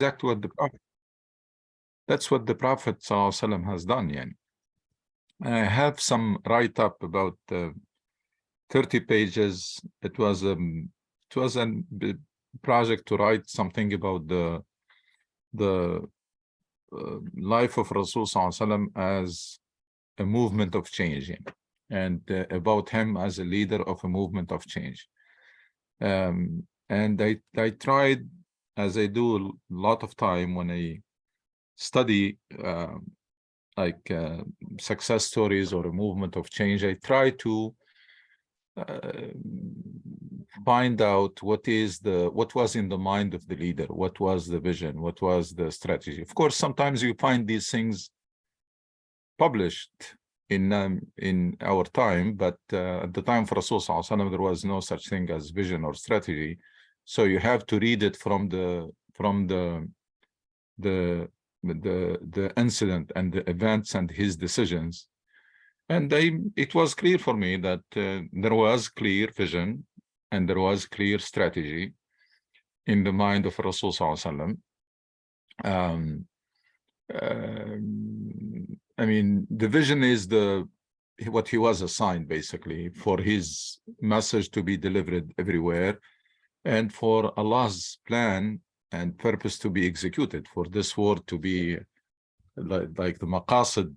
exactly what the Prophet. That's what the Prophet ﷺ has done. Yani. I have some write-up about 30 pages. It was a project to write something about the life of Rasul ﷺ as a movement of change, and about him as a leader of a movement of change. And I tried, as I do a lot of time when I study success stories or a movement of change, I try to find out what was in the mind of the leader, what was the vision, what was the strategy. Of course, sometimes you find these things published in our time, but at the time for Rasul ﷺ, there was no such thing as vision or strategy. So you have to read it from the incident and the events and his decisions. And it was clear for me that there was clear vision and there was clear strategy in the mind of Rasul ﷺ. I mean, the vision is what he was assigned, basically, for his message to be delivered everywhere, and for Allah's plan and purpose to be executed, for this world to be like the maqasid,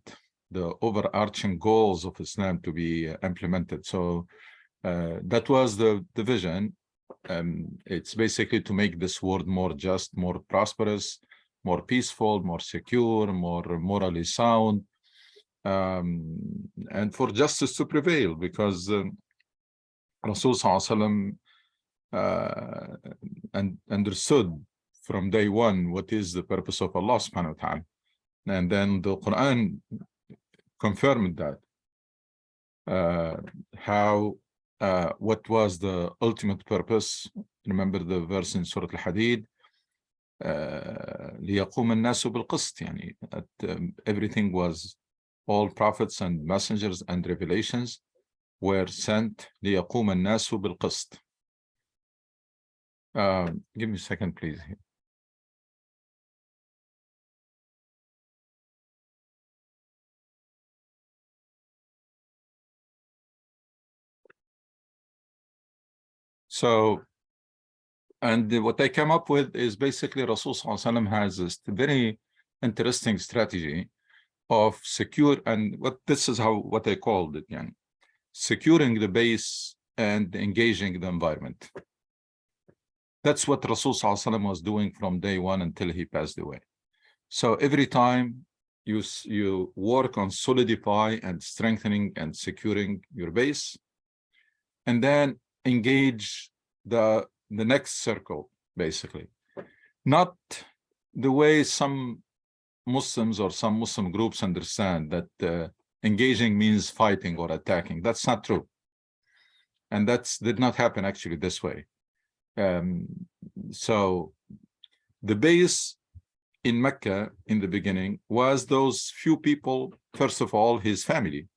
the overarching goals of Islam to be implemented. So that was the vision. It's basically to make this world more just, more prosperous, more peaceful, more secure, more morally sound, and for justice to prevail, because Rasul ﷺ understood from day one what is the purpose of Allah subhanahu wa ta'ala. And then the Quran confirmed that. What was the ultimate purpose? Remember the verse in Surah Al-Hadid, ليقوم الناس بالقسط, يعني everything was, all prophets and messengers and revelations were sent ليقوم الناس بالقسط. Give me a second, please. So, and what I came up with is basically Rasul ﷺ has this very interesting strategy of secure, and this is what I called it, yani, securing the base and engaging the environment. That's what Rasul ﷺ was doing from day one until he passed away. So every time you work on solidify and strengthening and securing your base, and then engage the next circle, basically. Not the way some Muslims or some Muslim groups understand that engaging means fighting or attacking. That's not true. And that did not happen actually this way. So the base in Mecca in the beginning was those few people, first of all, his family,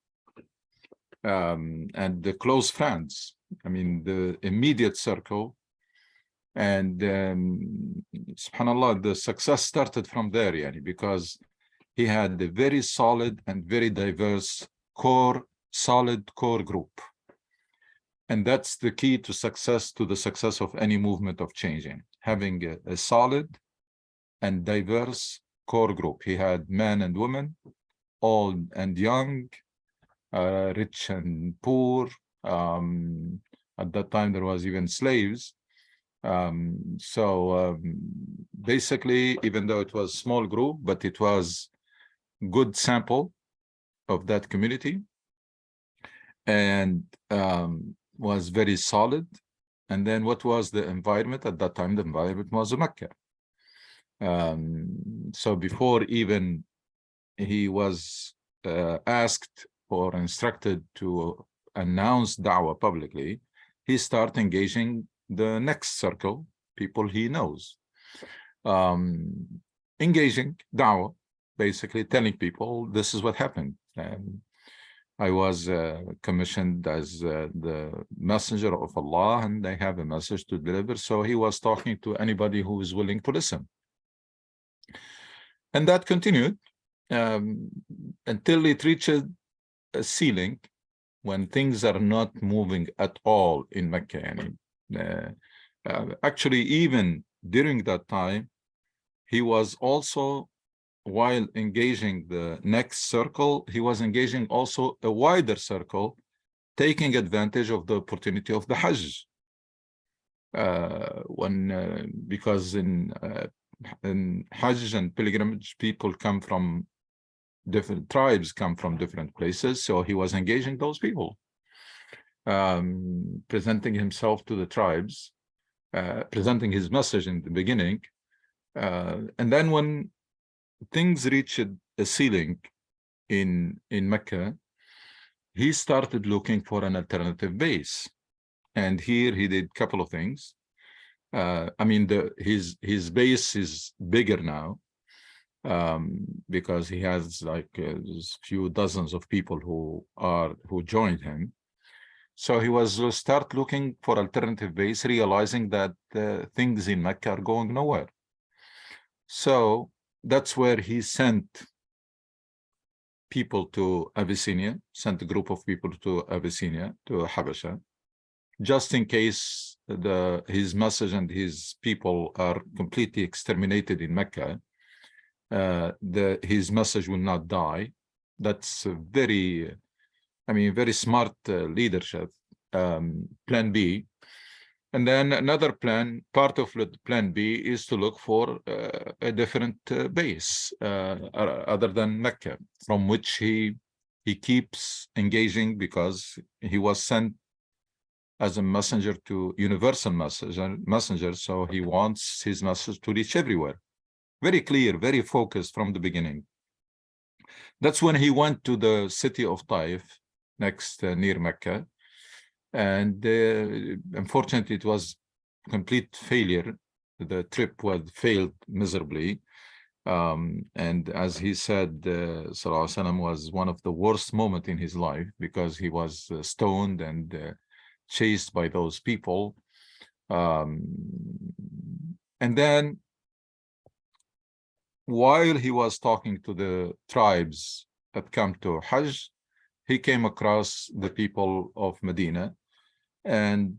and the close friends. I mean, the immediate circle. And subhanAllah, the success started from there, yani, because he had a very solid and very diverse solid core group. And that's the key to the success of any movement of changing, having a solid and diverse core group. He had men and women, old and young, rich and poor. At that time, there was even slaves. Basically, even though it was a small group, but it was good sample of that community, and was very solid. And then what was the environment at that time? The environment was Mecca. So before even he was asked or instructed to announce da'wah publicly, he started engaging the next circle, people he knows. Engaging da'wah, basically telling people this is what happened. I was commissioned as the messenger of Allah, and I have a message to deliver. So he was talking to anybody who is willing to listen. And that continued until it reached a ceiling when things are not moving at all in Mecca. Actually, even during that time, he was also, while engaging the next circle, he was engaging also a wider circle, taking advantage of the opportunity of the Hajj. Because in Hajj and pilgrimage, people come from different tribes, come from different places. So he was engaging those people, presenting himself to the tribes, presenting his message in the beginning. And then when things reached a ceiling in Mecca, he started looking for an alternative base. And here he did a couple of things. I mean, his base is bigger now, because he has like a few dozens of people who joined him. So he was start looking for alternative base, realizing that things in Mecca are going nowhere. So that's where he sent people to Abyssinia, sent a group of people to Abyssinia, to Habasha, just in case his message and his people are completely exterminated in Mecca, his message will not die. That's a very, very smart leadership. Plan B. And then another plan, part of plan B is to look for a different base other than Mecca, from which he keeps engaging, because he was sent as a messenger to universal messenger, so he wants his message to reach everywhere. Very clear, very focused from the beginning. That's when he went to the city of Taif, next near Mecca. And unfortunately, it was complete failure. The trip failed miserably. And as he said, Sallallahu Alaihi Wasallam, was one of the worst moments in his life, because he was stoned and chased by those people. And then while he was talking to the tribes that come to Hajj, he came across the people of Medina and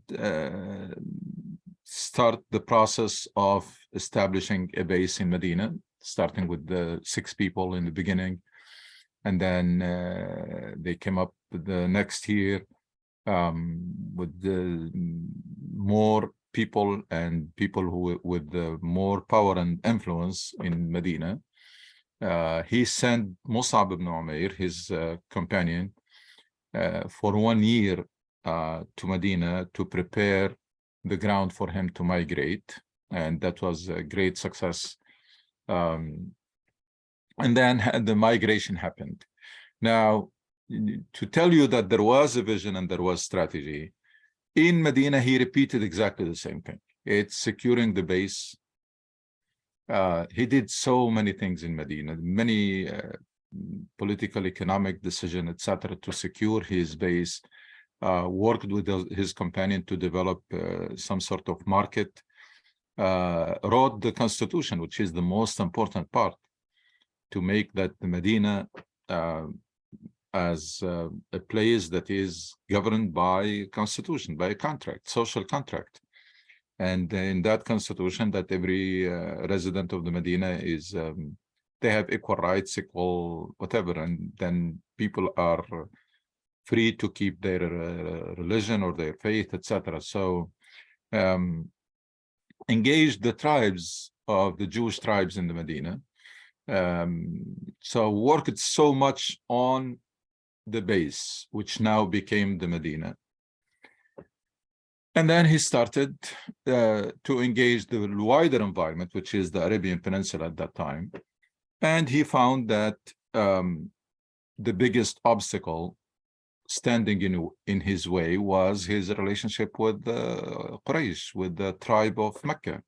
start the process of establishing a base in Medina, starting with the 6 people in the beginning. And then they came up the next year with more people and people with more power and influence in Medina. He sent Mus'ab ibn Umair, his companion, for 1 year to Medina to prepare the ground for him to migrate. And that was a great success. And then the migration happened. Now, to tell you that there was a vision and there was strategy, in Medina, he repeated exactly the same thing. It's securing the base. He did so many things in Medina, many political, economic decision, etc., to secure his base, worked with his companion to develop some sort of market, wrote the constitution, which is the most important part, to make that the Medina as a place that is governed by constitution, by a contract, social contract. And in that constitution, that every resident of the Medina is, they have equal rights, equal whatever, and then people are free to keep their religion or their faith, etc. So engaged the tribes of the Jewish tribes in the Medina. So worked so much on the base, which now became the Medina. And then he started to engage the wider environment, which is the Arabian Peninsula at that time. And he found that the biggest obstacle standing in his way was his relationship with Quraysh, with the tribe of Mecca,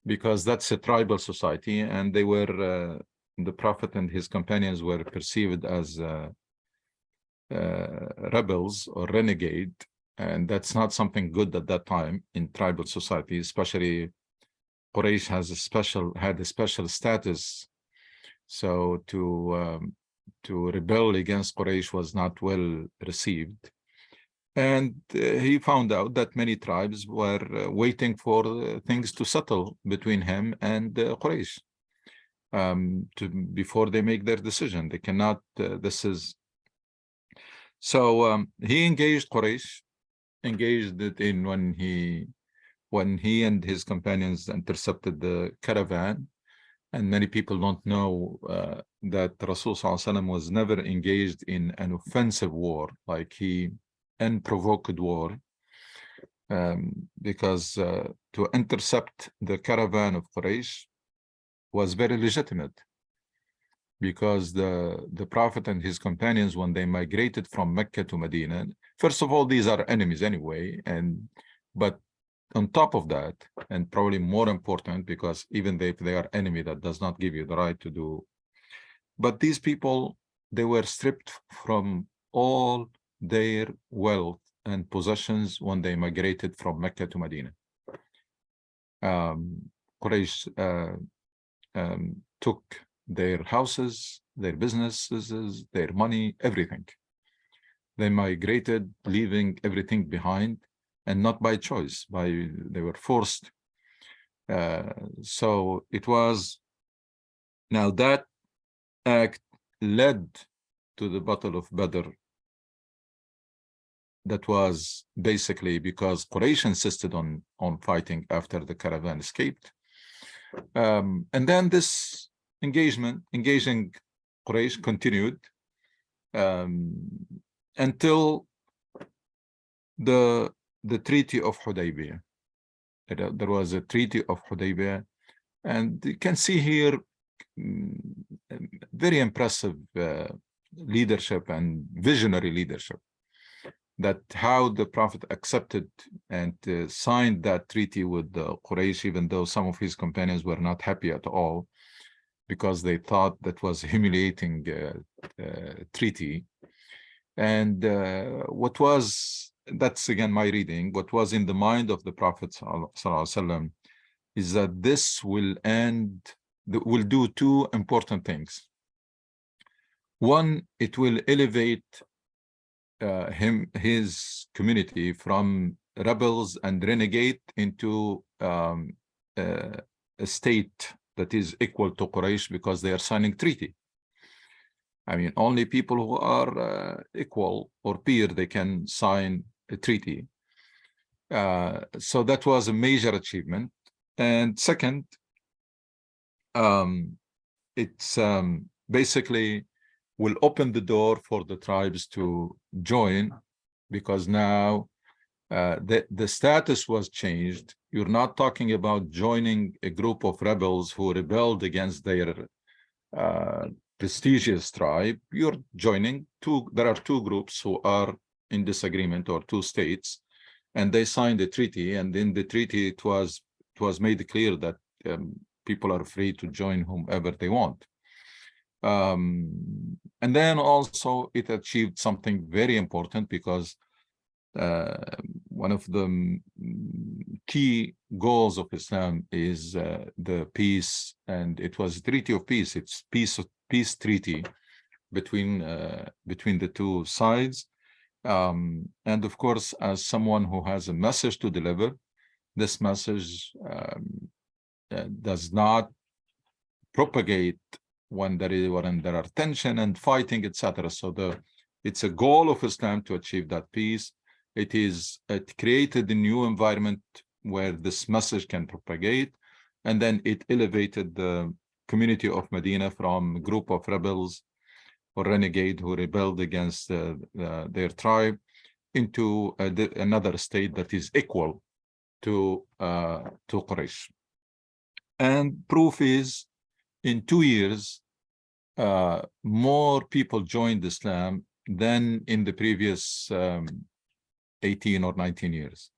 because that's a tribal society, and they were, the Prophet and his companions were perceived as rebels or renegade, and that's not something good at that time in tribal society. Especially Quraysh had a special status So to rebel against Quraysh was not well received. And he found out that many tribes were waiting for things to settle between him and Quraysh before they make their decision. They cannot, so he engaged Quraysh, engaged it in when he and his companions intercepted the caravan. And many people don't know that Rasul was never engaged in an offensive war, like he unprovoked war, because to intercept the caravan of Quraysh was very legitimate, because the Prophet and his companions, when they migrated from Mecca to Medina, first of all, these are enemies anyway, but on top of that, and probably more important, because even if they are enemy, that does not give you the right to do. But these people, they were stripped from all their wealth and possessions when they migrated from Mecca to Medina. Quraysh took their houses, their businesses, their money, everything. They migrated, leaving everything behind, and not by choice, they were forced. So it was, now that act led to the Battle of Badr. That was basically because Quraysh insisted on fighting after the caravan escaped. And then this engaging Quraysh continued until the Treaty of Hudaybiyah. There was a Treaty of Hudaybiyah, and you can see here very impressive leadership and visionary leadership, that how the Prophet accepted and signed that treaty with Quraysh, even though some of his companions were not happy at all, because they thought that was a humiliating treaty. And that's again my reading, what was in the mind of the Prophet ﷺ is that this will do two important things. One, it will elevate his community from rebels and renegade into a state that is equal to Quraysh, because they are signing treaty. I mean, only people who are equal or peer, they can sign a treaty. So that was a major achievement. And second, it's basically will open the door for the tribes to join, because now the status was changed. You're not talking about joining a group of rebels who rebelled against their prestigious tribe. You're joining there are two groups who are in disagreement, or two states, and they signed a treaty, and in the treaty it was made clear that people are free to join whomever they want. And then also it achieved something very important, because one of the key goals of Islam is the peace, and it was a treaty of peace. It's peace treaty between the two sides. And of course, as someone who has a message to deliver, this message does not propagate when there are tension and fighting, etc. So it's a goal of Islam to achieve that peace. It created a new environment where this message can propagate, and then it elevated the community of Medina from a group of rebels or renegade who rebelled against their tribe into another state that is equal to Quraysh. And proof is, in 2 years, more people joined Islam than in the previous 18 or 19 years.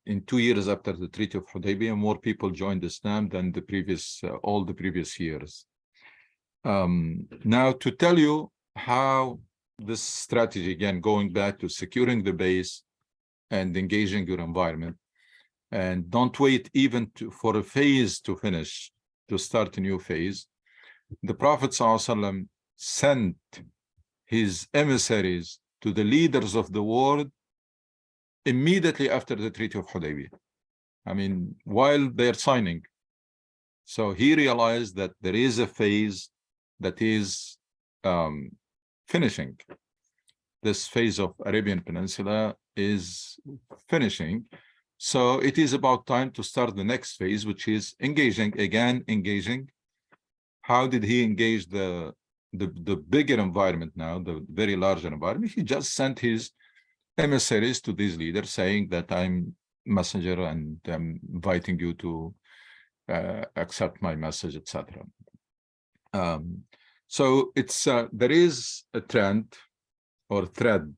In 2 years after the Treaty of Hudaybiyah, more people joined Islam than all the previous years. Now, to tell you how this strategy, again, going back to securing the base and engaging your environment, and don't wait even for a phase to finish to start a new phase. the Prophet ﷺ sent his emissaries to the leaders of the world immediately after the Treaty of Hudaybiyah. I mean, while they're signing. So he realized that there is a phase that is finishing. This phase of Arabian Peninsula is finishing. So it is about time to start the next phase, which is engaging. How did he engage the bigger environment now, the very larger environment? He just sent his emissaries to these leaders saying that I'm messenger and I'm inviting you to accept my message, etc. So it's there is a trend or thread,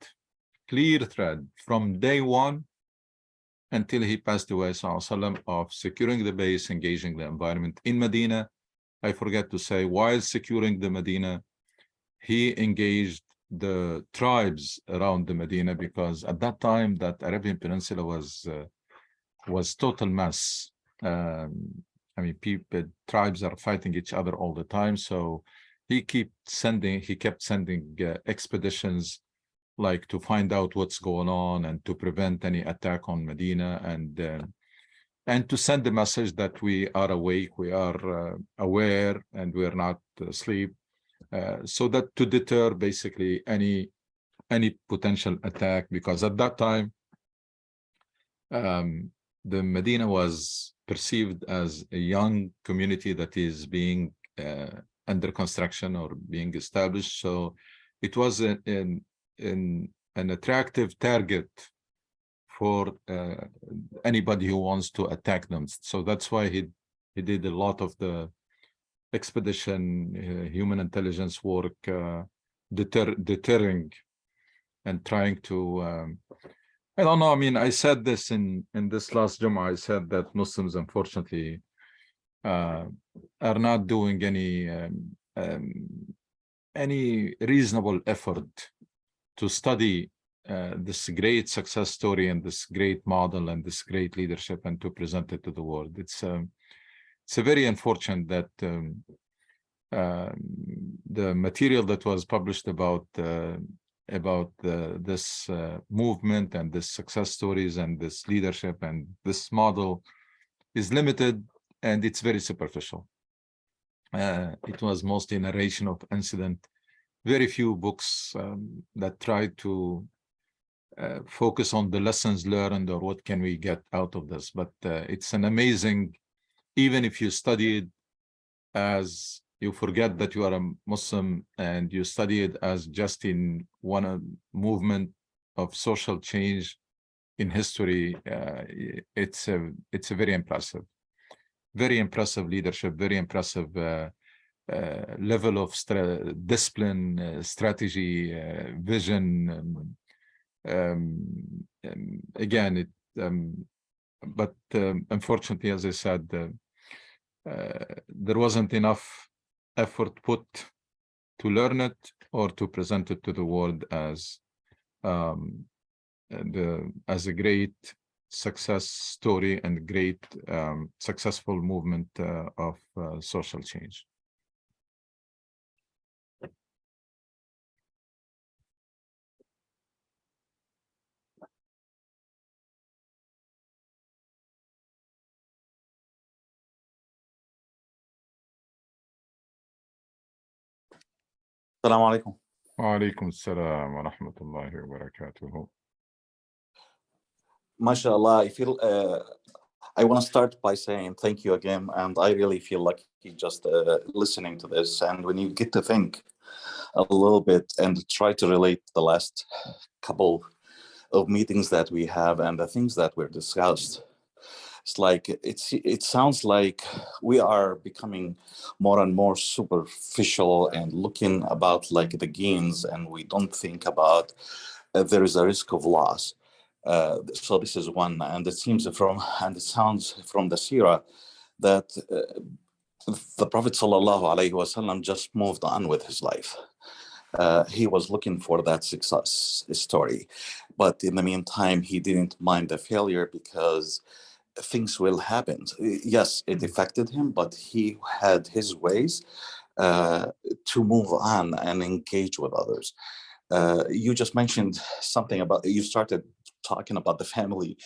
clear thread from day one until he passed away, sallallahu of securing the base, engaging the environment in Medina. I forget to say, while securing the Medina, he engaged the tribes around the Medina, because at that time that Arabian Peninsula was total mess. I mean, tribes are fighting each other all the time. So he kept sending expeditions, like to find out what's going on and to prevent any attack on Medina, and to send the message that we are awake, we are aware, and we are not asleep. So that to deter basically any potential attack, because at that time the Medina was perceived as a young community that is being under construction or being established. So it was an attractive target for anybody who wants to attack them. So that's why he did a lot of the expedition, human intelligence work, deterring and trying to I don't know. I mean, I said this in this last Jummah. I said that Muslims, unfortunately, are not doing any reasonable effort to study this great success story and this great model and this great leadership, and to present it to the world. It's a very unfortunate that the material that was published about this movement and this success stories and this leadership and this model is limited, and it's very superficial. It was mostly narration of incident, very few books that try to focus on the lessons learned or what can we get out of this. But it's an amazing, even if you study it as, you forget that you are a Muslim and you study it as just in one movement of social change in history, it's a very impressive leadership, very impressive level of discipline, strategy, vision. Again, but unfortunately, as I said, there wasn't enough effort put to learn it or to present it to the world as a great success story and great successful movement of social change. Assalamu alaikum. Wa alaikum assalam wa rahmatullahi wa barakatuhu. MashaAllah, I feel I want to start by saying thank you again, and I really feel lucky just listening to this. And when you get to think a little bit and try to relate the last couple of meetings that we have and the things that were discussed, it's like it sounds like we are becoming more and more superficial and looking about like the gains, and we don't think about there is a risk of loss. So this is one, and it sounds from the Sirah that the Prophet ﷺ just moved on with his life. He was looking for that success story, but in the meantime, he didn't mind the failure because things will happen. Yes, it affected him, but he had his ways, to move on and engage with others. You just mentioned something about, you started talking about the family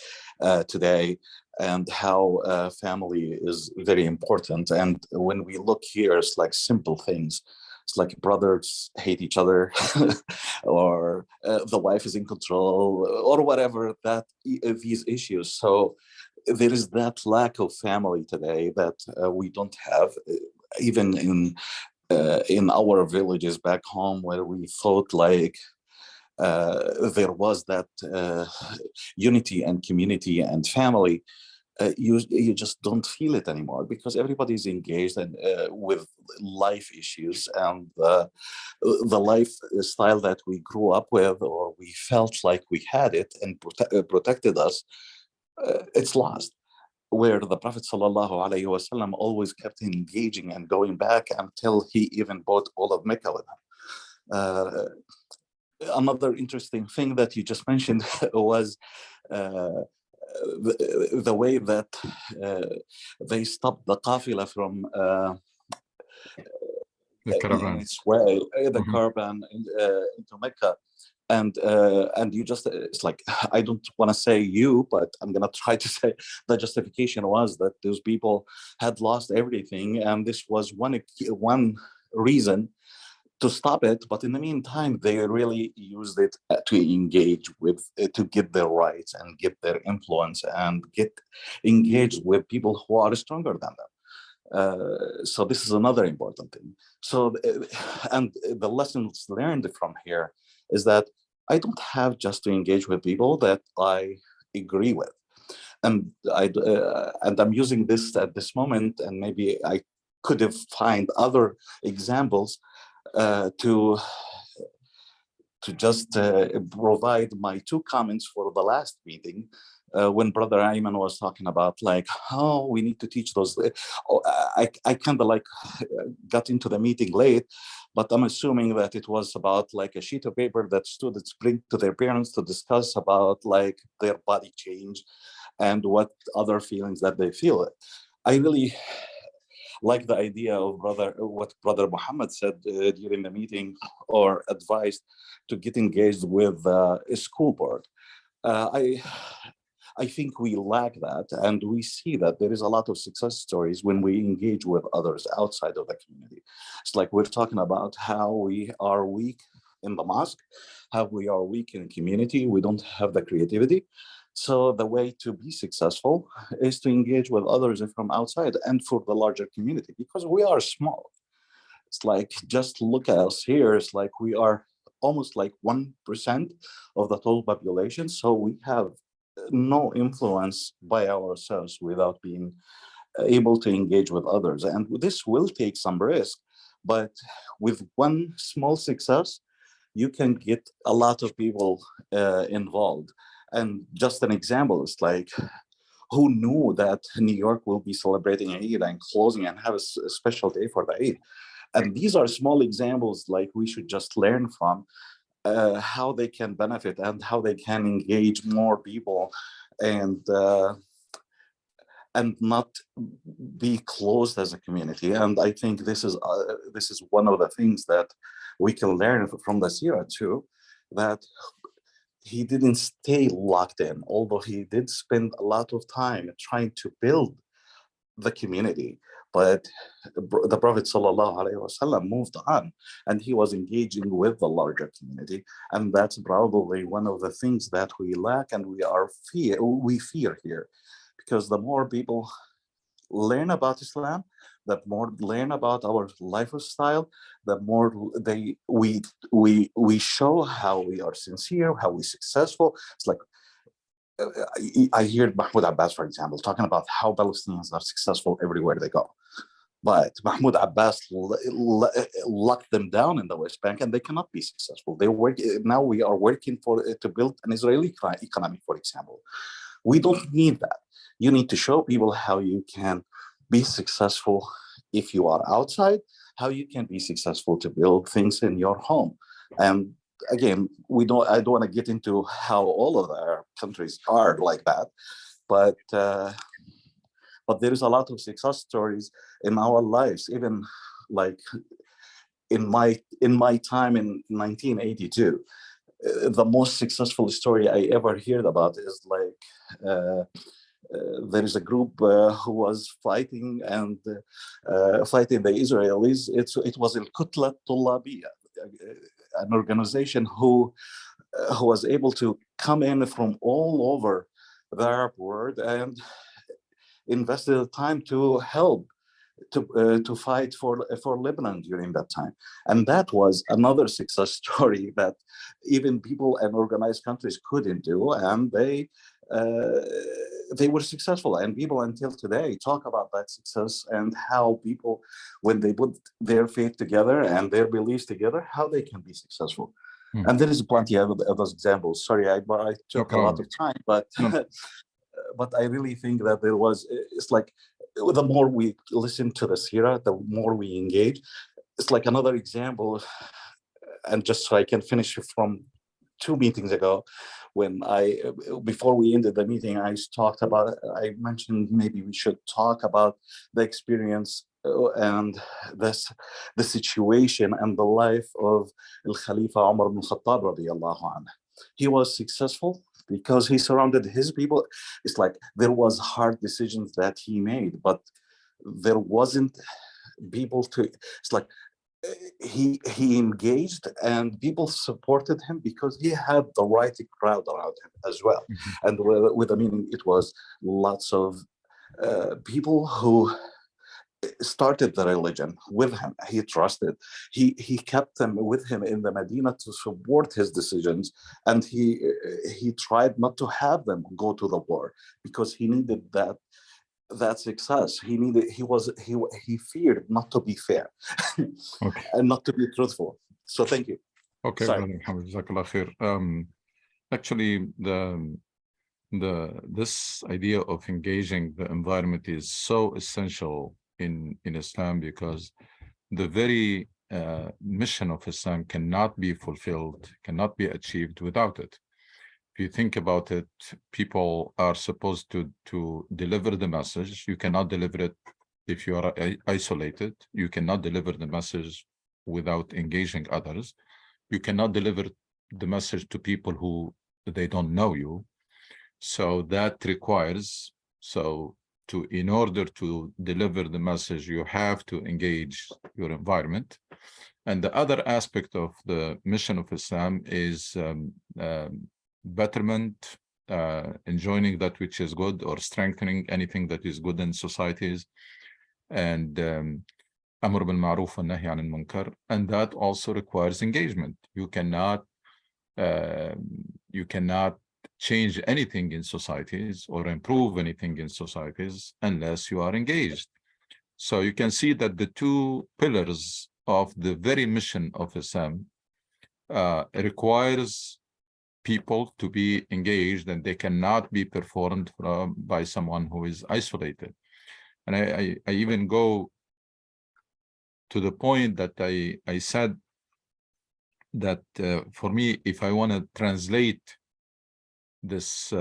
today, and how family is very important. And when we look here, it's like simple things. It's like brothers hate each other, or the wife is in control, or whatever that these issues. So there is that lack of family today that we don't have, even in our villages back home, where we thought like there was that unity and community and family. You just don't feel it anymore, because everybody's engaged and with life issues, and the lifestyle that we grew up with, or we felt like we had it and protected us, it's lost. Where the Prophet sallallahu alaihi wasallam always kept engaging and going back until he even bought all of Mecca with him. Another interesting thing that you just mentioned was the way that they stopped the qafila from The in caravan. its way, the Mhm. caravan into Mecca. And you just, it's like, I don't want to say you, but I'm gonna try to say the justification was that those people had lost everything, and this was one reason to stop it. But in the meantime, they really used it to engage with, to get their rights and get their influence and get engaged with people who are stronger than them. So this is another important thing. So, and the lessons learned from here is that I don't have just to engage with people that I agree with, and I'm using this at this moment, and maybe I could have find other examples to just provide my two comments for the last meeting, when Brother Ayman was talking about like how we need to teach those. I kind of like got into the meeting late, but I'm assuming that it was about like a sheet of paper that students bring to their parents to discuss about like their body change and what other feelings that they feel. I really like the idea of what Brother Muhammad said during the meeting, or advised to get engaged with a school board. Uh, I I think we lack that, and we see that there is a lot of success stories when we engage with others outside of the community. It's like we're talking about how we are weak in the mosque, how we are weak in community. We don't have the creativity. So the way to be successful is to engage with others from outside and for the larger community, because we are small. It's like, just look at us here. It's like we are almost like 1% of the total population. So we have no influence by ourselves without being able to engage with others. And this will take some risk, but with one small success, you can get a lot of people involved. And just an example is like, who knew that New York will be celebrating Eid and closing and have a special day for the Eid? And these are small examples like we should just learn from, how they can benefit and how they can engage more people, and not be closed as a community. And I think this is one of the things that we can learn from the Sira too, that he didn't stay locked in, although he did spend a lot of time trying to build the community. But the Prophet ﷺ moved on, and he was engaging with the larger community. And that's probably one of the things that we lack, and we fear here, because the more people learn about Islam, the more learn about our lifestyle, the more we show how we are sincere, how we successful. It's like, I hear Mahmoud Abbas, for example, talking about how Palestinians are successful everywhere they go. But Mahmoud Abbas locked them down in the West Bank, and they cannot be successful. They work now. We are working to build an Israeli economy, for example. We don't need that. You need to show people how you can be successful if you are outside, how you can be successful to build things in your home. And again, I don't want to get into how all of our countries are like that, but there is a lot of success stories in our lives, even like in my time in 1982, the most successful story I ever heard about is like there is a group who was fighting and fighting the Israelis. It was in Kutla Tullabiya, an organization who was able to come in from all over the Arab world and invested the time to help to fight for Lebanon during that time. And that was another success story that even people and organized countries couldn't do, and they were successful. And people until today talk about that success and how people, when they put their faith together and their beliefs together, how they can be successful. And there is plenty of those examples. Sorry, I took a lot of time, but but I really think that there was, it's like, the more we listen to the Sira, the more we engage. It's like another example, and just so I can finish from 2 meetings ago, when before we ended the meeting, I mentioned maybe we should talk about the experience and the situation and the life of Al Khalifa Umar ibn Khattab radiyallahu anhu. He was successful because he surrounded his people. It's like there was hard decisions that he made, but there wasn't people to, it's like he engaged and people supported him because he had the right crowd around him as well. And with the meaning, it was lots of people who started the religion with him. He trusted. He kept them with him in the Medina to support his decisions, and he tried not to have them go to the war because he needed that success. He feared not to be fair and not to be truthful. So thank you. Okay, Sorry. Brother Mohammed, Jazakallah khair. Actually, this idea of engaging the environment is so essential in Islam, because the very mission of Islam cannot be fulfilled, cannot be achieved without it. If you think about it, people are supposed to deliver the message. You cannot deliver it if you are isolated. You cannot deliver the message without engaging others. You cannot deliver the message to people who they don't know you. So that requires, in order to deliver the message, you have to engage your environment. And the other aspect of the mission of Islam is betterment, enjoining that which is good, or strengthening anything that is good in societies, and Amr bil Ma'ruf wa Nahy anil Munkar. And that also requires engagement. You cannot change anything in societies or improve anything in societies unless you are engaged. So you can see that the 2 pillars of the very mission of Islam requires people to be engaged, and they cannot be performed by someone who is isolated. And I even go to the point that I said that for me, if I want to translate this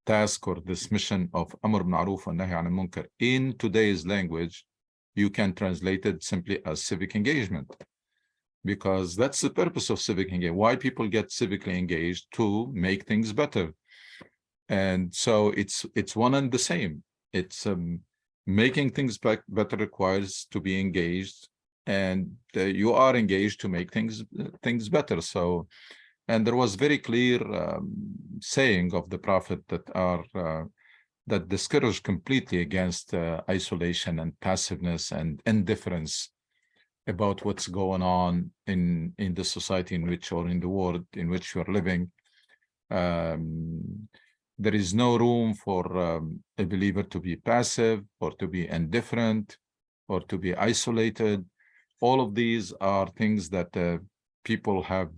task or this mission of Amr bil Ma'ruf wa Nahy anil Munkar in today's language, you can translate it simply as civic engagement, because that's the purpose of civic engagement. Why people get civically engaged? To make things better. And so it's one and the same. It's making things better requires to be engaged, and you are engaged to make things better. So, and there was very clear saying of the Prophet that discouraged completely against isolation and passiveness and indifference about what's going on in the society in which, or in the world in which you are living. There is no room for a believer to be passive or to be indifferent or to be isolated. All of these are things that people have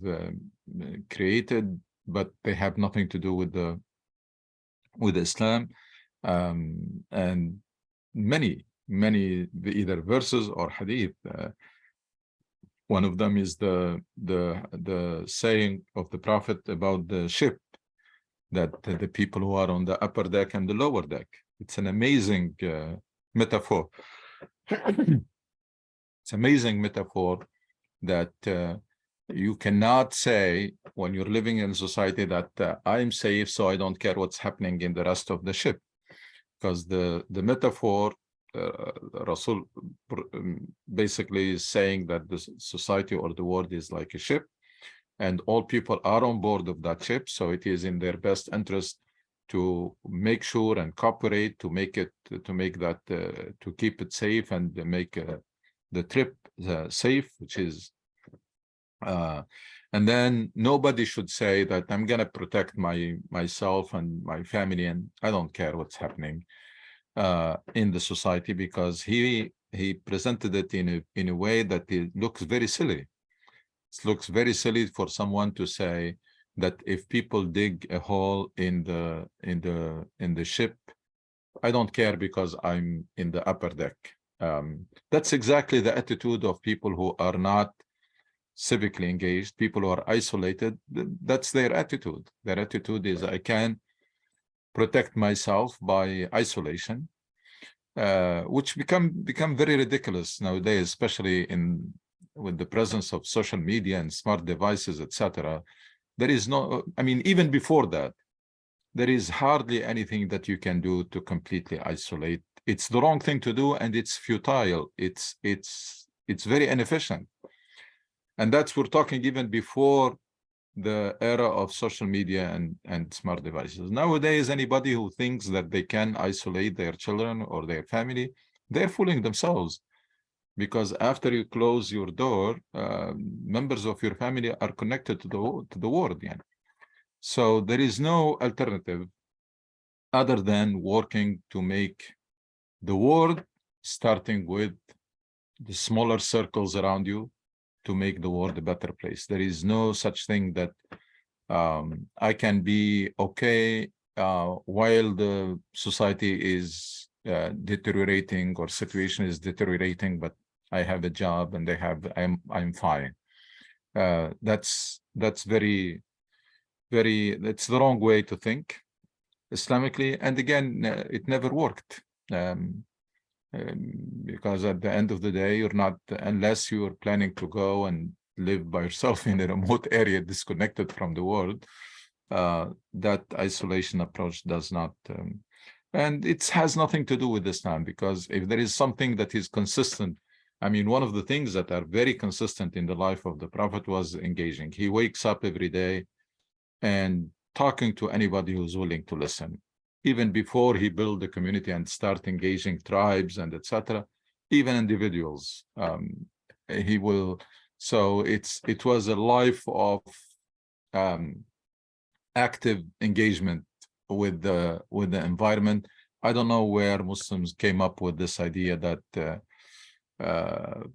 created, but they have nothing to do with Islam. And many either verses or hadith. One of them is the saying of the Prophet about the ship, that the people who are on the upper deck and the lower deck. It's an amazing metaphor. It's an amazing metaphor that you cannot say when you're living in a society that I'm safe, so I don't care what's happening in the rest of the ship. Because the metaphor, Rasul basically is saying that the society or the world is like a ship, and all people are on board of that ship. So it is in their best interest to make sure and cooperate to make it, to keep it safe and make the trip safe, which is, and then nobody should say that I'm going to protect myself and my family, and I don't care what's happening in the society, because he presented it in a way that it looks very silly. It looks very silly for someone to say that if people dig a hole in the ship, I don't care because I'm in the upper deck. That's exactly the attitude of people who are not civically engaged, people who are isolated. That's their attitude. Their attitude is, I can protect myself by isolation, which become very ridiculous nowadays, especially with the presence of social media and smart devices, etc. There is no, I mean, even before that, there is hardly anything that you can do to completely isolate. It's the wrong thing to do, and it's futile. It's very inefficient. And that's, we're talking even before the era of social media and smart devices. Nowadays, anybody who thinks that they can isolate their children or their family, they're fooling themselves. Because after you close your door, members of your family are connected to the world. Yeah. So there is no alternative other than working to make the world, starting with the smaller circles around you, to make the world a better place. There is no such thing that I can be okay while the society is deteriorating or situation is deteriorating, but I have a job and I'm fine. That's very, it's the wrong way to think Islamically. And again, it never worked. Because at the end of the day, you're not, unless you're planning to go and live by yourself in a remote area disconnected from the world, that isolation approach does not, and it has nothing to do with Islam, because if there is something that is consistent, I mean, one of the things that are very consistent in the life of the Prophet was engaging. He wakes up every day and talking to anybody who's willing to listen. Even before he built the community and start engaging tribes and etc., even individuals, he will. So it was a life of active engagement with the environment. I don't know where Muslims came up with this idea that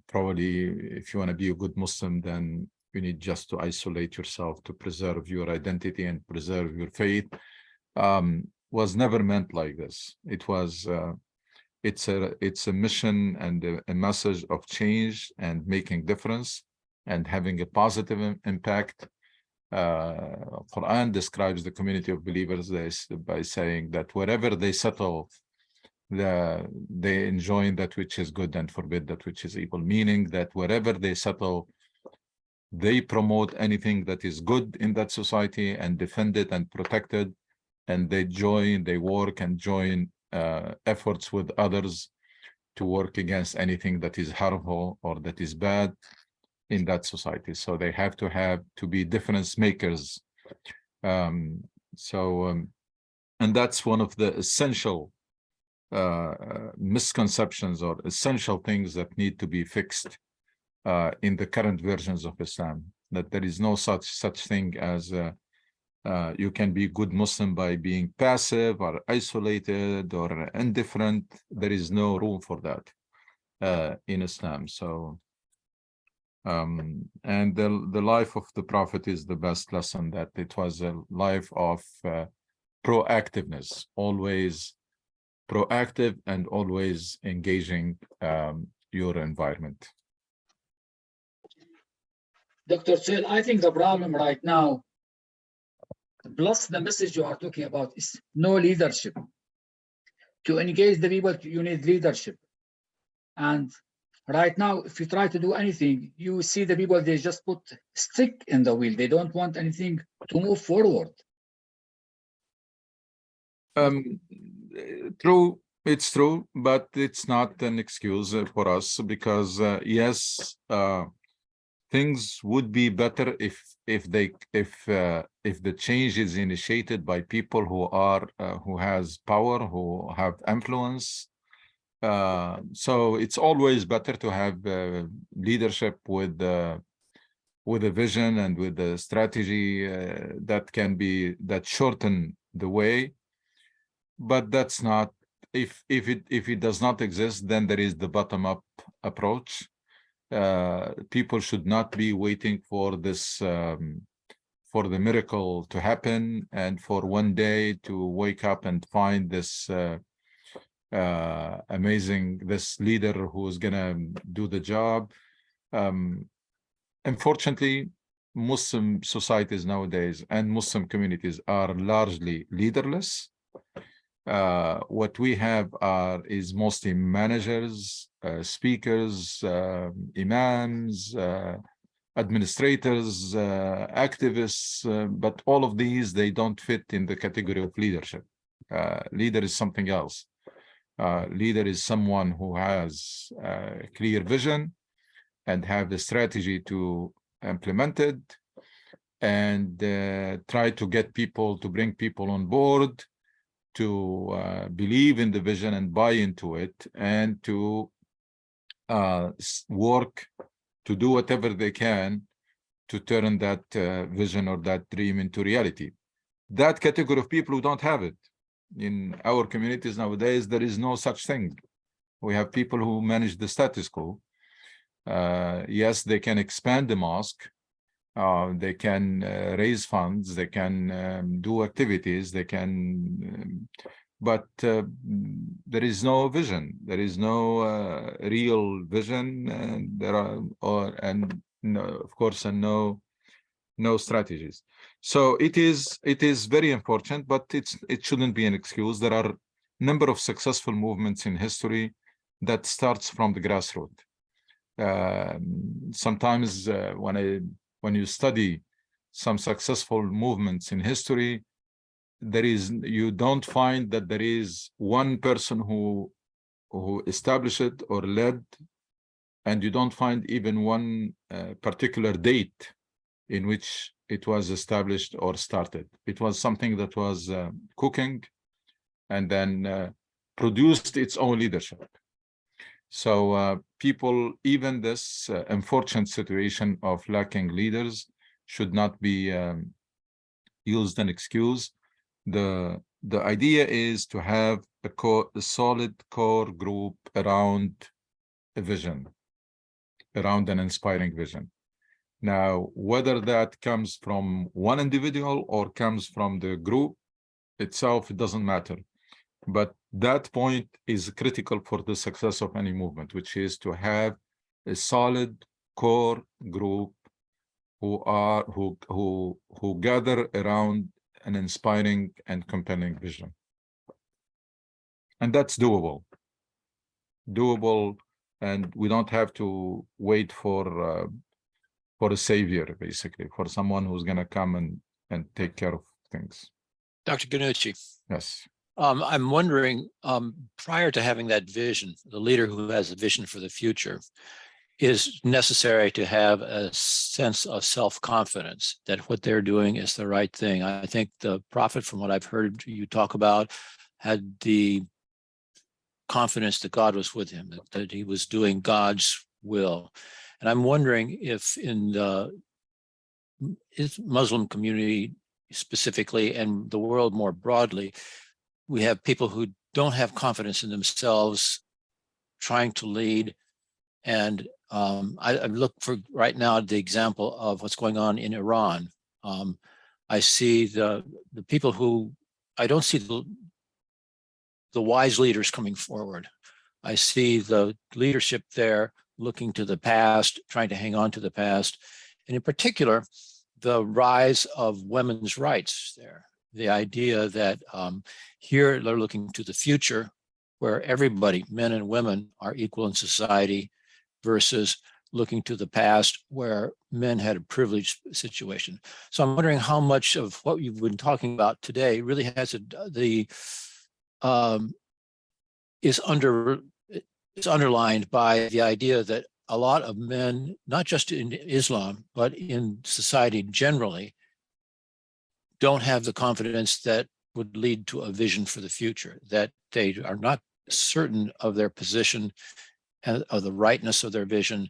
probably if you want to be a good Muslim, then you need just to isolate yourself to preserve your identity and preserve your faith. Was never meant like this. It was it's a mission and a message of change and making difference and having a positive impact. Quran describes the community of believers by saying that wherever they settle, they enjoin that which is good and forbid that which is evil, meaning that wherever they settle, they promote anything that is good in that society and defend it and protect it, and they work and join efforts with others to work against anything that is harmful or that is bad in that society. So they have to be difference makers. And that's one of the essential misconceptions or essential things that need to be fixed in the current versions of Islam, that there is no such thing as you can be good Muslim by being passive or isolated or indifferent. There is no room for that in Islam. So and the life of the Prophet is the best lesson, that it was a life of proactiveness, always proactive and always engaging your environment. Dr. Suhail, I think the problem right now, plus the message you are talking about, is no leadership. To engage the people, you need leadership. And Right now, if you try to do anything, you see the people, they just put stick in the wheel. They don't want anything to move forward. True, it's true, but it's not an excuse for us because yes, things would be better if the change is initiated by people who has power, who have influence. So it's always better to have leadership with a vision and with a strategy that shorten the way. But that's not, if it does not exist, then there is the bottom-up approach. People should not be waiting for this for the miracle to happen and for one day to wake up and find this amazing leader who's gonna do the job. Unfortunately, Muslim societies nowadays and Muslim communities are largely leaderless. What we have is mostly managers, speakers, imams, administrators, activists, but all of these, they don't fit in the category of leadership. Leader is something else. Leader is someone who has a clear vision and have the strategy to implement it and try to get people, to bring people on board, to believe in the vision and buy into it, and to work to do whatever they can to turn that vision or that dream into reality. That category of people who don't have it. In our communities nowadays, there is no such thing. We have people who manage the status quo. Yes, they can expand the mosque. They can raise funds, they can do activities, they can, but there is no vision. There is no real vision, and there are, of course, and no strategies. So it is very unfortunate, but it shouldn't be an excuse. There are a number of successful movements in history that starts from the grassroots. Sometimes when you study some successful movements in history, you don't find that there is one person who established it or led, and you don't find even one particular date in which it was established or started. It was something that was cooking and then produced its own leadership. So people, even this unfortunate situation of lacking leaders should not be used an excuse. The idea is to have a solid core group around a vision, around an inspiring vision. Now, whether that comes from one individual or comes from the group itself, it doesn't matter. But that point is critical for the success of any movement, which is to have a solid core group who gather around an inspiring and compelling vision. And that's doable, and we don't have to wait for a savior, basically, for someone who's going to come and take care of things. Dr. Ghannouchi. Yes. I'm wondering, prior to having that vision, the leader who has a vision for the future, is necessary to have a sense of self-confidence that what they're doing is the right thing. I think the prophet, from what I've heard you talk about, had the confidence that God was with him, that he was doing God's will. And I'm wondering if in the Muslim community specifically and the world more broadly, we have people who don't have confidence in themselves trying to lead. And I look for right now the example of what's going on in Iran. I see the people who, I don't see the wise leaders coming forward. I see the leadership there looking to the past, trying to hang on to the past. And in particular, the rise of women's rights there. The idea that here they're looking to the future where everybody, men and women, are equal in society, versus looking to the past where men had a privileged situation. So I'm wondering how much of what you've been talking about today really has is underlined by the idea that a lot of men, not just in Islam, but in society generally, don't have the confidence that would lead to a vision for the future, that they are not certain of their position and of the rightness of their vision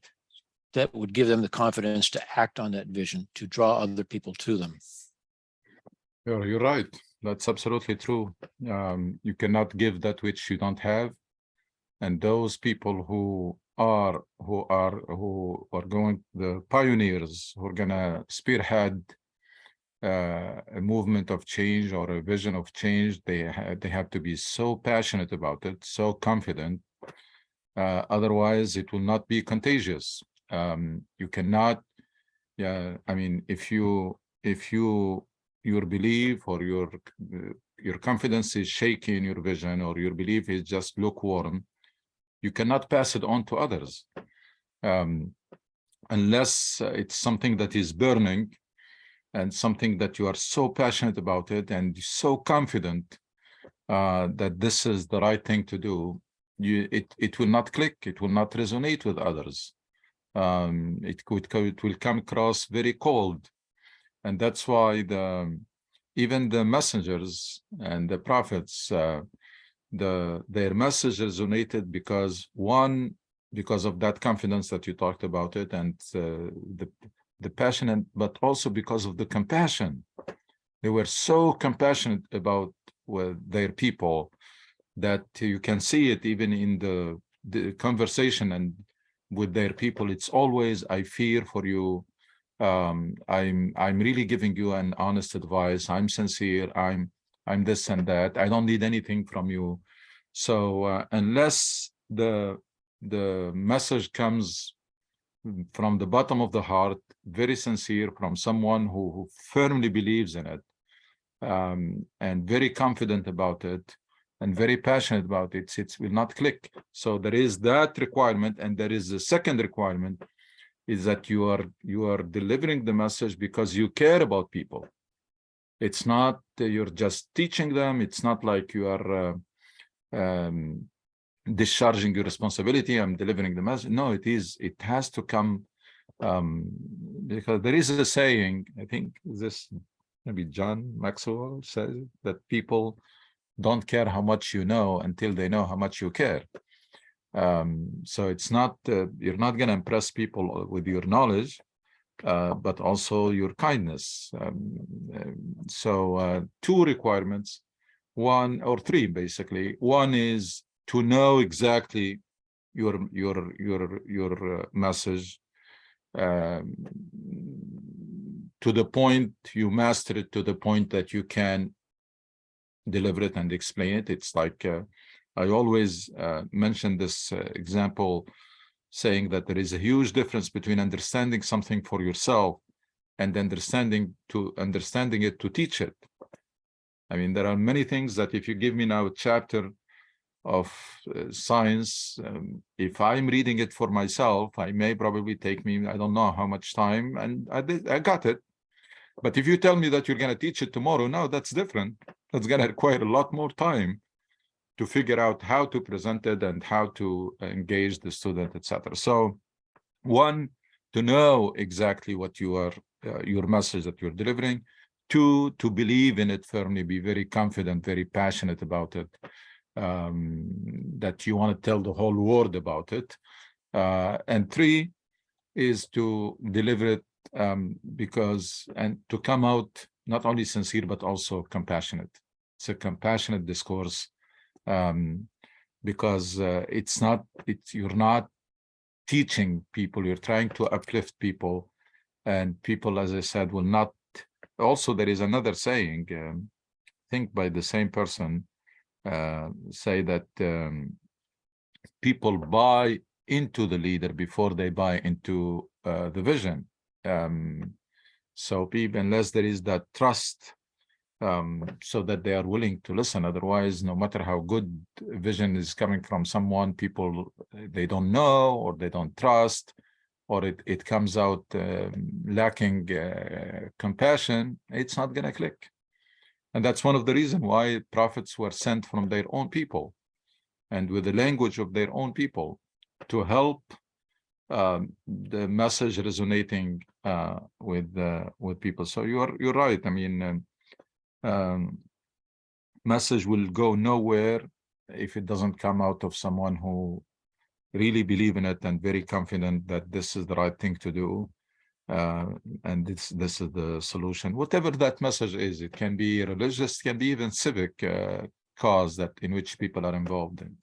that would give them the confidence to act on that vision, to draw other people to them. You're right. That's absolutely true. You cannot give that which you don't have. And those people who are going, the pioneers who are gonna spearhead a movement of change or a vision of change, they have to be so passionate about it, so confident. Otherwise, it will not be contagious. You cannot. I mean, if your belief or your confidence is shaky in your vision, or your belief is just lukewarm, you cannot pass it on to others, unless it's something that is burning and something that you are so passionate about it and so confident that this is the right thing to do. It will not click. It will not resonate with others. It will come across very cold, and that's why even the messengers and the prophets, their message resonated because of that confidence that you talked about it, and the passion, but also because of the compassion. They were so compassionate about their people that you can see it even in the conversation and with their people. It's always, I fear for you. I'm really giving you an honest advice. I'm sincere. I'm this and that. I don't need anything from you. So unless the message comes from the bottom of the heart, very sincere, from someone who firmly believes in it, and very confident about it, and very passionate about it, it will not click. So there is that requirement, and there is a second requirement, is that you are delivering the message because you care about people. It's not you're just teaching them. It's not like you are discharging your responsibility. I'm delivering the message. No, it has to come, because there is a saying, I think this maybe John Maxwell says, that people don't care how much you know until they know how much you care. So it's not, you're not going to impress people with your knowledge, but also your kindness. So two requirements, one or three basically. One is to know exactly your message, to the point you master it, to the point that you can deliver it and explain it. It's like I always mention this example, saying that there is a huge difference between understanding something for yourself and understanding it to teach it. I mean, there are many things that if you give me now a chapter of science, if I'm reading it for myself, I may probably take me, I don't know how much time, and I got it. But if you tell me that you're going to teach it tomorrow, no, that's different. That's going to require a lot more time to figure out how to present it and how to engage the student, etc. So one, to know exactly what you are, your message that you're delivering. Two, to believe in it firmly, be very confident, very passionate about it, that you want to tell the whole world about it. And three is to deliver it and to come out not only sincere, but also compassionate. It's a compassionate discourse, because you're not teaching people, you're trying to uplift people, and people, as I said, will not. Also, there is another saying, I think by the same person, say that people buy into the leader before they buy into the vision. So people, unless there is that trust so that they are willing to listen. Otherwise, no matter how good vision is coming from someone, people, they don't know or they don't trust, or it comes out lacking compassion, it's not going to click. And that's one of the reasons why prophets were sent from their own people and with the language of their own people to help the message resonating with people. So you're right. I mean, message will go nowhere if it doesn't come out of someone who really believe in it and very confident that this is the right thing to do, and this is the solution. Whatever that message is, it can be religious, can be even civic cause that in which people are involved in.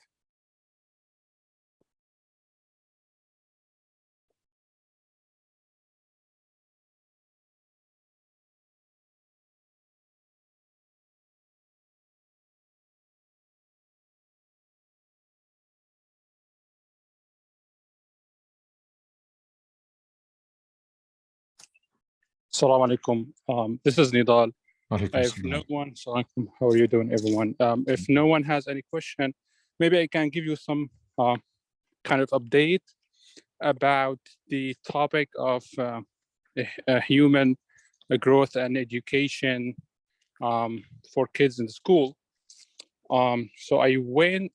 Assalamu alaikum. This is Nidal. Alaikum If salam. no one, Assalamu alaikum. How are you doing, everyone? If no one has any question, maybe I can give you some kind of update about the topic of human growth and education for kids in school. So I went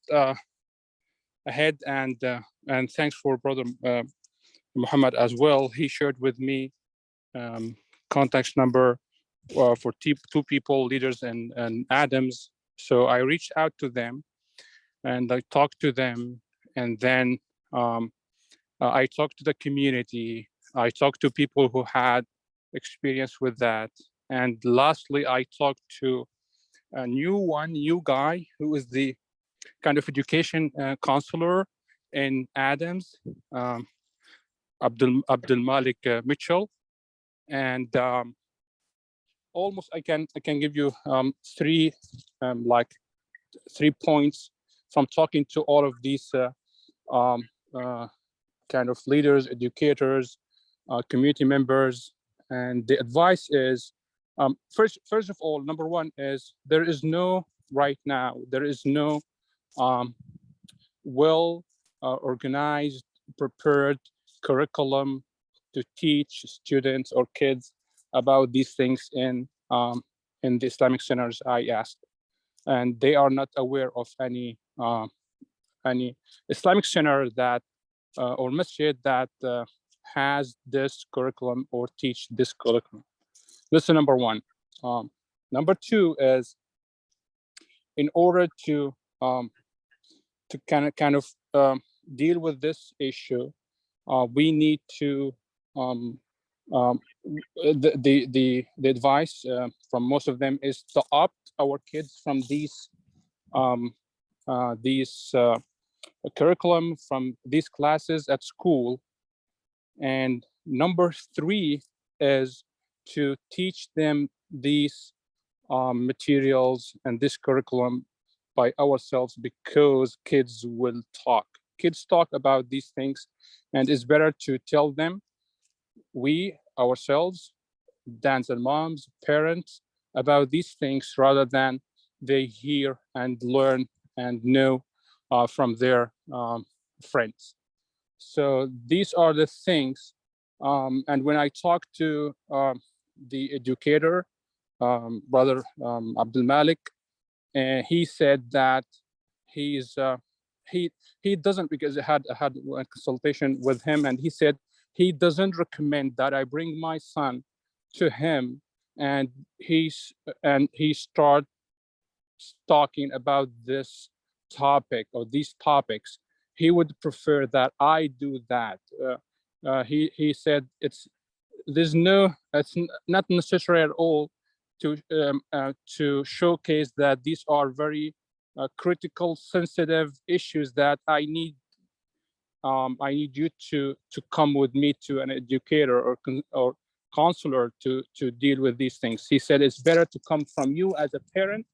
ahead and thanks for brother Muhammad as well. He shared with me contact number for two people, leaders and Adams. So I reached out to them and I talked to them, and then I talked to the community. I talked to people who had experience with that. And lastly, I talked to a new guy who is the kind of education counselor in Adams, Abdul Malik Mitchell. And almost I can give you three points from talking to all of these kind of leaders, educators, community members. And the advice is, first of all, number one is there is no well organized, prepared curriculum to teach students or kids about these things in the Islamic centers I asked, and they are not aware of any Islamic center that or masjid that has this curriculum or teach this curriculum. This is number one. Number two is, in order to kind of deal with this issue, we need to the advice from most of them is to opt our kids from these curriculum, from these classes at school. And number three is to teach them these materials and this curriculum by ourselves, because kids will talk. Kids talk about these things, and it's better to tell them, we ourselves, dads and moms, parents, about these things, rather than they hear and learn and know from their friends. So these are the things. And when I talked to the educator, brother Abdul Malik, he said that he doesn't, because I had a consultation with him, and he said he doesn't recommend that I bring my son to him and he start talking about this topic or these topics. He would prefer that I do that. He said it's not necessary at all to showcase that these are very critical, sensitive issues that I need you to come with me to an educator or counselor to deal with these things. He said it's better to come from you as a parent,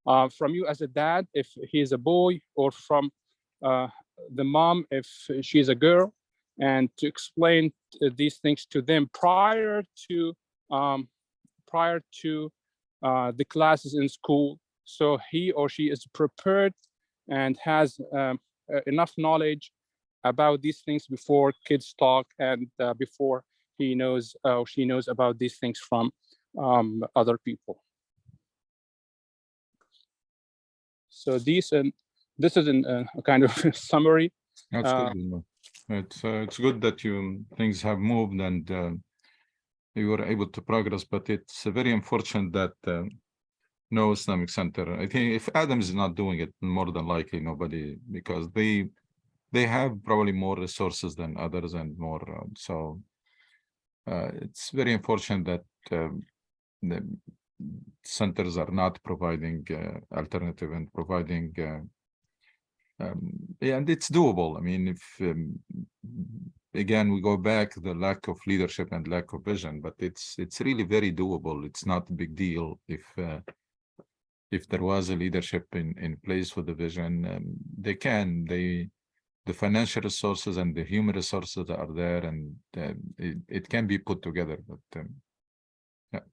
from you as a dad if he's a boy, or from the mom if she's a girl, and to explain these things to them prior to the classes in school, so he or she is prepared and has enough knowledge about these things before kids talk, and before he knows or she knows about these things from other people. So this is a kind of summary. That's good. You know. It's good that things have moved and you were able to progress, but it's very unfortunate that no Islamic Center. I think if Adam is not doing it, more than likely nobody, because they have probably more resources than others and more. So it's very unfortunate that the centers are not providing alternative and providing. Yeah, and it's doable. I mean, if again we go back to the lack of leadership and lack of vision, but it's really very doable. It's not a big deal if there was a leadership in place with the vision. The financial resources and the human resources are there, and it can be put together. But yeah.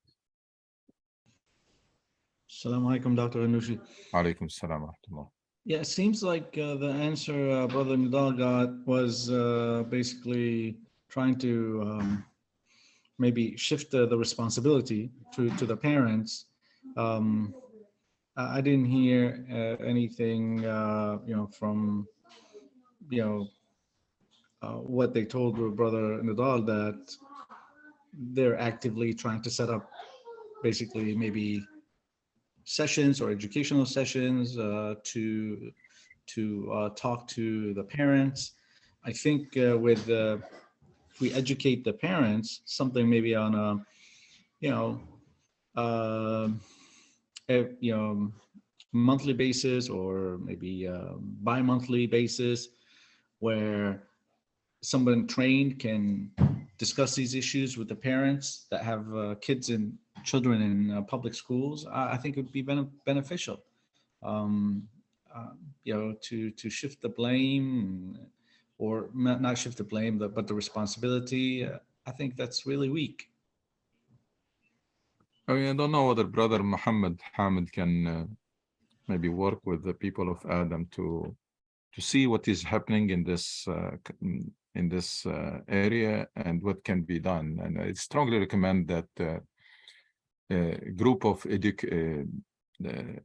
Assalamu alaikum, Dr. Anushi. Alaikum salam wa rahmatullah. Yeah, it seems like the answer Brother Nidal got was basically trying to maybe shift the responsibility to the parents. I didn't hear anything, from, what they told Brother Nidal, that they're actively trying to set up basically maybe sessions or educational sessions to talk to the parents. I think if we educate the parents, something maybe on a monthly basis or maybe bi-monthly basis, where someone trained can discuss these issues with the parents that have children in public schools, I think it would be beneficial. To shift the blame, or not shift the blame, but the responsibility. I think that's really weak. I mean, I don't know whether Brother Muhammad Hamid can maybe work with the people of Adam to see what is happening in this area and what can be done. And I strongly recommend that a group of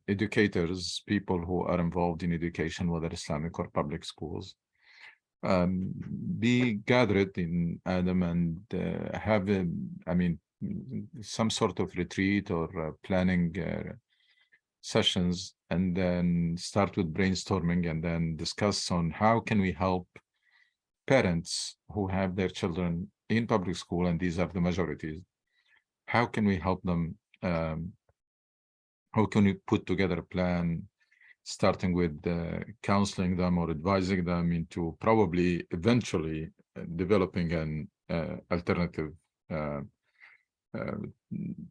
educators, people who are involved in education, whether Islamic or public schools, be gathered in Adam and have some sort of retreat or planning sessions, and then start with brainstorming and then discuss on how can we help parents who have their children in public school, and these are the majorities. How can we help them? How can we put together a plan, starting with counseling them or advising them into probably eventually developing an alternative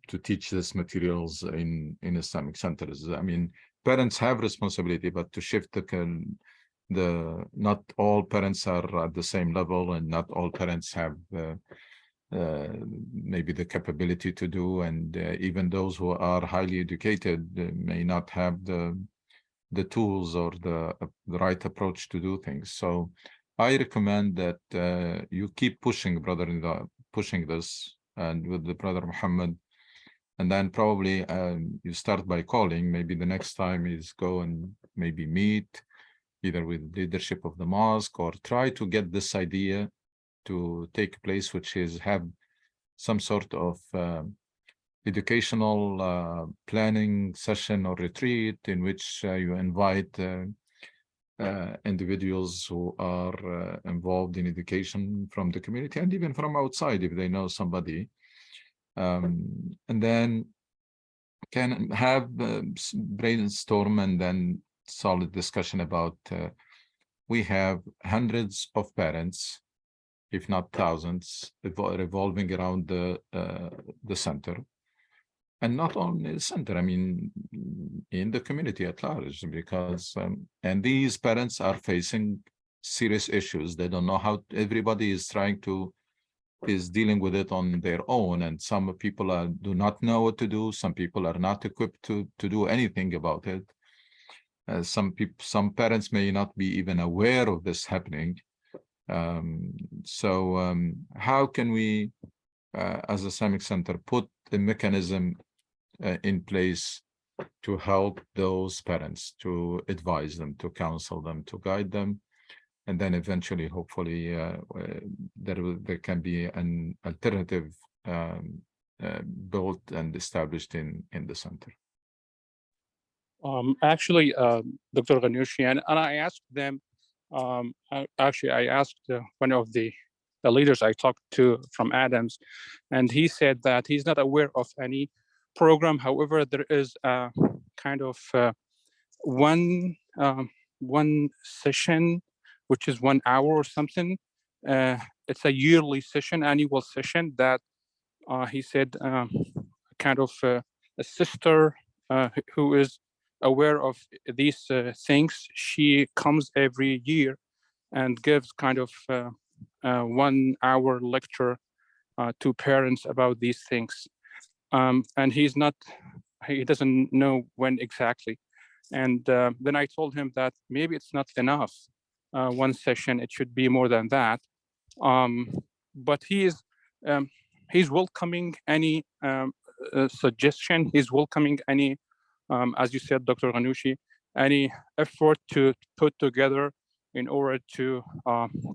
to teach these materials in Islamic centers. I mean, parents have responsibility, but to shift not all parents are at the same level, and not all parents have maybe the capability to do, and even those who are highly educated may not have the tools or the right approach to do things. So I recommend that you keep pushing, pushing this, and with the Brother Muhammad, and then probably you start by calling. Maybe the next time is go and maybe meet either with leadership of the mosque, or try to get this idea to take place, which is have some sort of educational planning session or retreat in which you invite individuals who are involved in education from the community, and even from outside if they know somebody, and then can have brainstorm and then solid discussion about we have hundreds of parents, if not thousands, revolving around the center. And not only the center, I mean, in the community at large, because, and these parents are facing serious issues. They don't know how. Everybody is trying to is dealing with it on their own, and some people do not know what to do. Some people are not equipped to do anything about it. Some parents may not be even aware of this happening. How can we, as a Islamic Center, put the mechanism in place to help those parents, to advise them, to counsel them, to guide them, and then eventually, hopefully, there can be an alternative built and established in the center. Actually, Dr. Ghannouchi, and I asked them, I asked one of the leaders I talked to from Adams, and he said that he's not aware of any program. However, there is a kind of one session, which is 1 hour or something. It's a yearly session, annual session that he said kind of a sister who is aware of these things. She comes every year and gives kind of 1 hour lecture to parents about these things. And he doesn't know when exactly. And then I told him that maybe it's not enough, one session, it should be more than that. But he's welcoming any suggestion. He's welcoming any, as you said, Dr. Ghannouchi, any effort to put together in order to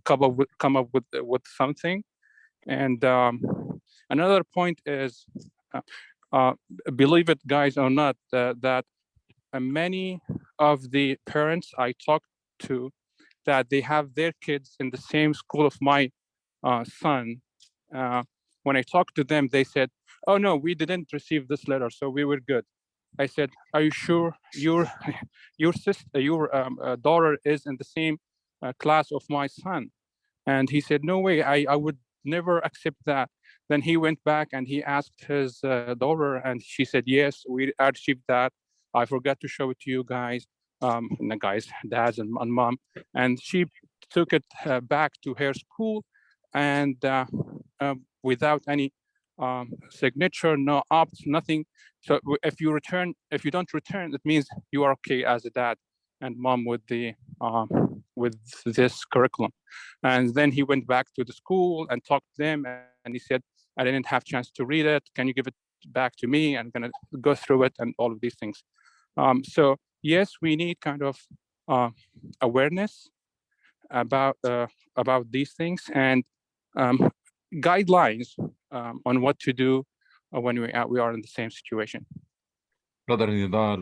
come up with something. And another point is, believe it, guys, or not, that many of the parents I talked to, that they have their kids in the same school of my son. When I talked to them, they said, "Oh no, we didn't receive this letter, so we were good." I said, "Are you sure your sister, your daughter is in the same class of my son?" And he said, "No way, I would never accept that." Then he went back and he asked his daughter, and she said, "Yes, we achieved that. I forgot to show it to you guys, the guys, dads and mom." And she took it back to her school, and without any signature, no opt, nothing. So if you don't return, it means you are okay as a dad and mom with this curriculum. And then he went back to the school and talked to them, and he said, "I didn't have a chance to read it. Can you give it back to me? I'm gonna go through it," and all of these things. So yes, we need kind of awareness about these things, and guidelines on what to do when we are in the same situation. Brother Nidal,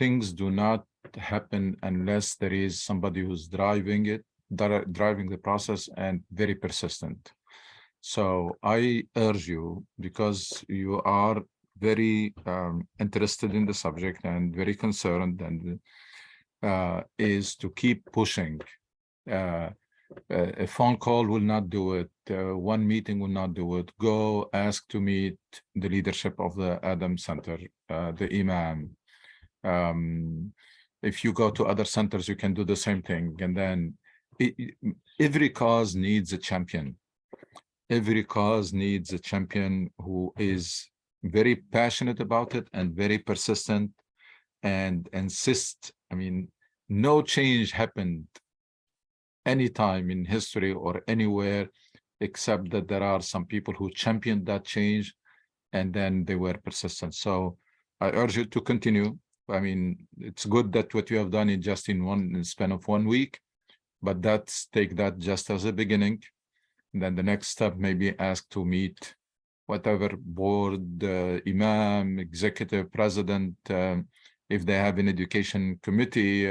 things do not happen unless there is somebody who's driving the process and very persistent. So I urge you, because you are very interested in the subject and very concerned, and is to keep pushing. A phone call will not do it. One meeting will not do it. Go ask to meet the leadership of the Adams Center, the Imam. If you go to other centers, you can do the same thing. And then every cause needs a champion. Every cause needs a champion who is very passionate about it and very persistent and insist. I mean, no change happened any time in history or anywhere, except that there are some people who championed that change and then they were persistent. So I urge you to continue. I mean, it's good that what you have done in just in one span of 1 week, but take that just as a beginning. And then the next step may be ask to meet whatever board, imam, executive, president, if they have an education committee,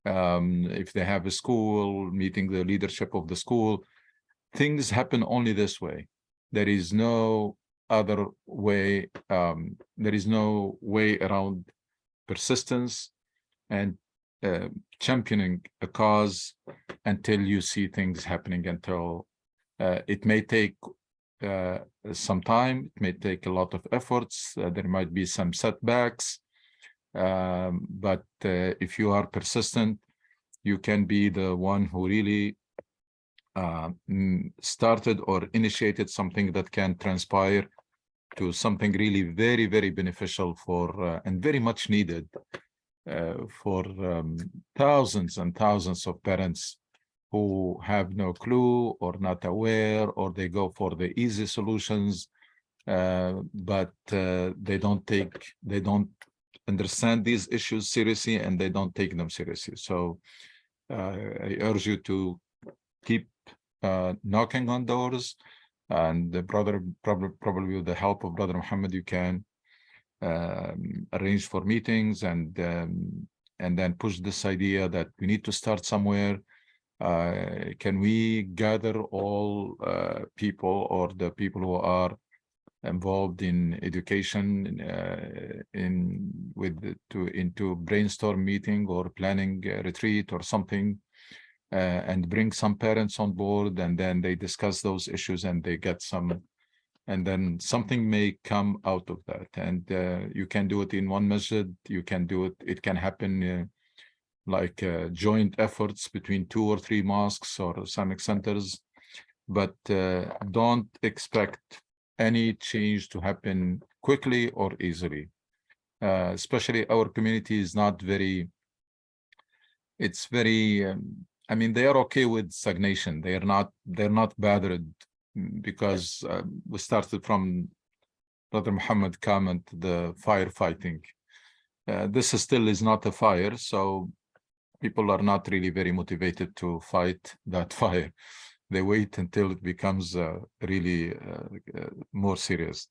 if they have a school, meeting the leadership of the school. Things happen only this way. There is no other way. There is no way around persistence and championing a cause until you see things happening, until it may take some time, it may take a lot of efforts, there might be some setbacks, but if you are persistent, you can be the one who really started or initiated something that can transpire to something really very, very beneficial for and very much needed for thousands and thousands of parents who have no clue or not aware, or they go for the easy solutions, but they don't understand these issues seriously, and they don't take them seriously. So I urge you to keep knocking on doors, and the brother, probably with the help of Brother Muhammad, you can arrange for meetings and then push this idea that we need to start somewhere. Can we gather all people, or the people who are involved in education into brainstorm meeting or planning a retreat or something, and bring some parents on board, and then they discuss those issues and they get some, and then something may come out of that. And you can do it in one masjid, you can do it, it can happen like joint efforts between 2 or 3 mosques or Islamic centers, but don't expect any change to happen quickly or easily. Especially our community is not very, it's very, I mean, they are okay with stagnation. They're not bothered, because we started from Brother Muhammad comment, the firefighting. This still is not a fire, so people are not really very motivated to fight that fire. They wait until it becomes really more serious.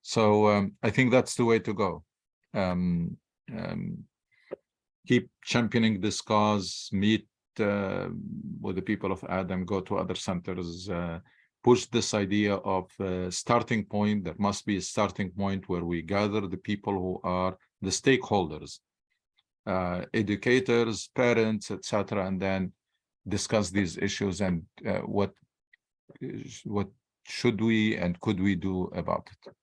So I think that's the way to go. Keep championing this cause, meet with the people of Adam, go to other centers, push this idea of starting point. There must be a starting point where we gather the people who are the stakeholders, educators, parents, etc., and then discuss these issues and what should we and could we do about it.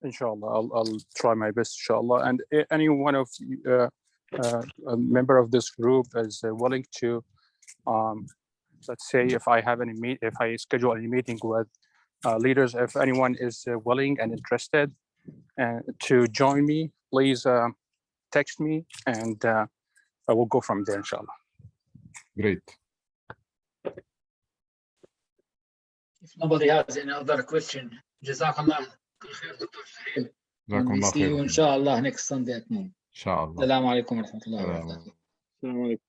Inshallah, I'll try my best, inshallah. And any one of you, a member of this group is willing to, let's say, if I have any if I schedule any meeting with leaders, if anyone is willing and interested to join me, please text me, and I will go from there, inshallah. Great. If nobody has any other question, Jazakallah khair, Dr. Sahil. And we see you, inshallah, next Sunday at noon. Inshallah. Assalamu alaikum wa rahmatullahi wa barakatuh. Assalamu alaikum.